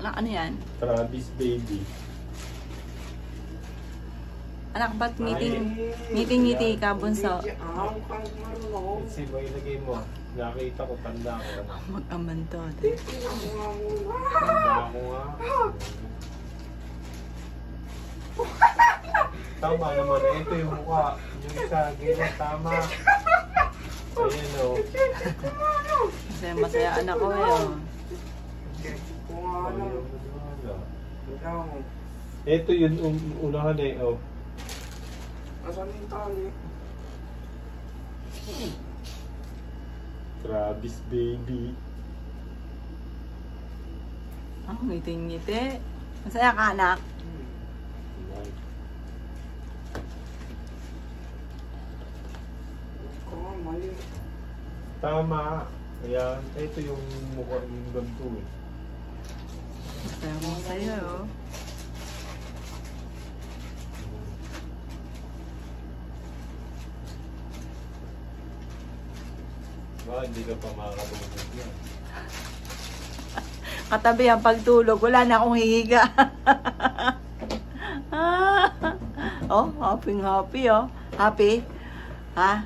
Ano yan? Travis baby. Anak, ba't ngiti ka, bunso? Si ba ilagay mo? Nakita ko, tanda ko. Mag-aman to. Tanda ko nga. Tama naman. Ito yung mukha. Yung isa, ganyan, tama. Ayan o. Masaya anak ko eh. Ito yun, unahan eh. Oh. Asan yung tali? Travis baby. Ngiti-ngiti. Masaya ka, anak. Mali. Tama. Ayan. Ito yung mukha yung ganito eh. Masaya oh. Baka hindi ka pa makakatulog yan. Katabi ang pagtulog. Wala na akong hihiga. Oh, happy oh. Happy? Ha?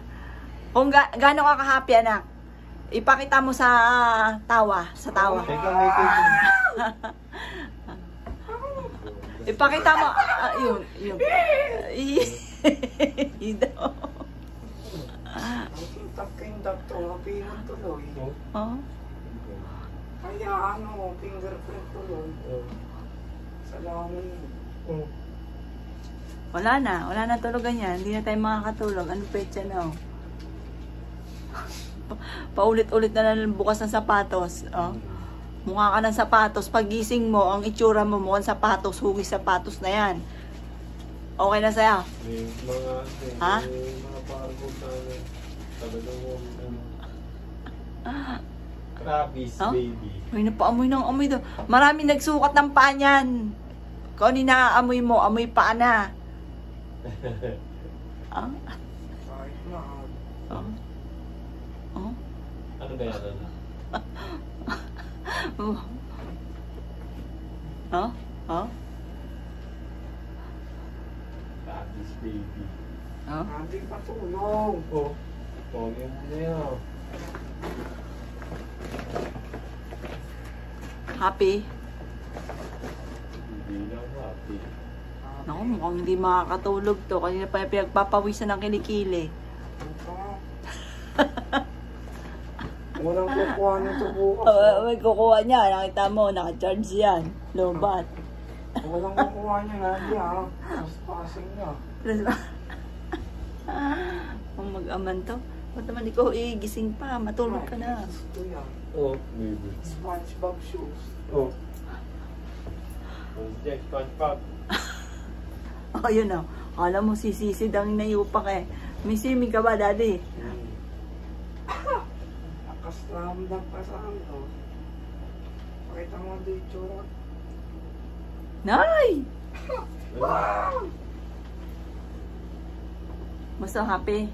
Kung gaano ka ka-happy, anak? Ipakita mo sa tawa. Sa tawa. Teka, may teka. Ipakita mo. Yun. Daw. Kindak to, mapinag tuloy. Oh? Kaya ano, fingerprint tuloy. Salamin. Wala na tulugan yan. Hindi na tayo makakatulog. Anong petsa na? Paulit-ulit na lang bukas ng sapatos. Oh. Mukha ka ng sapatos. Pagising mo, ang itsura mo mukhang sapatos, hugis sapatos na yan. Okay na sa'yo? May mga, ha? May mga pargo sa amin. Talagang Travis baby. Uy, napaamoy ng amoy doon. Maraming nagsukat ng paa niyan. Kung ano inaamoy mo, amoy paa na. Ah? Kahit na. Oh? Oh? Ano ba yan? Oh? Oh? Travis baby. Oh? Hindi pa tulog. Oh. Pogyan mo na yan. Happy? Hindi lang happy. Naku, mukhang hindi makakatulog to. Kanina pa yung pinagpapawisan ng kilikili. Walang kukuha nito bukas. May kukuha niya. Nakita mo, naka-charge yan. Lobat. Walang kukuha niya nga niya. Mas passing niya. Kung mag-aman to. Ba't naman ikaw gising pa? Matulog ka na. Ito yan. Oh, baby. SpongeBob shoes. Oh. Jack SpongeBob. Oh, yun o. Akala mo sisisid ang nayupak eh. May swimming ka ba, daddy? Nakaslamdam pa sa ano. Pakita mo ang itsura. Nay! Wow! Basta happy.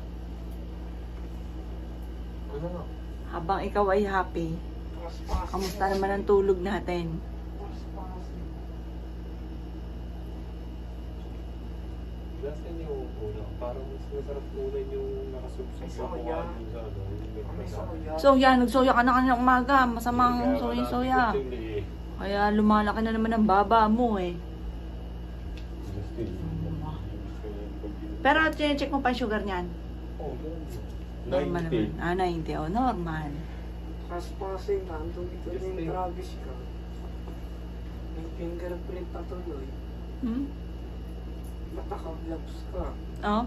Ano? Habang ikaw ay happy, kamusta naman ang tulog natin? Lasan yung ulo. Parang mas masarap ulan yung nakasubsub sa mukha dun sa ano. Soya, nagsoya ka na kanina umaga. Masamang soya. Kaya lumalaki na naman ang baba mo eh. Pero check mo pa yung sugar niyan? Normal naman. 90. Oh, normal. Kaspasin, nandun dito yung Travis ka. May fingerprint na tuloy. Hmm? Mataka-gloves ka. Oh?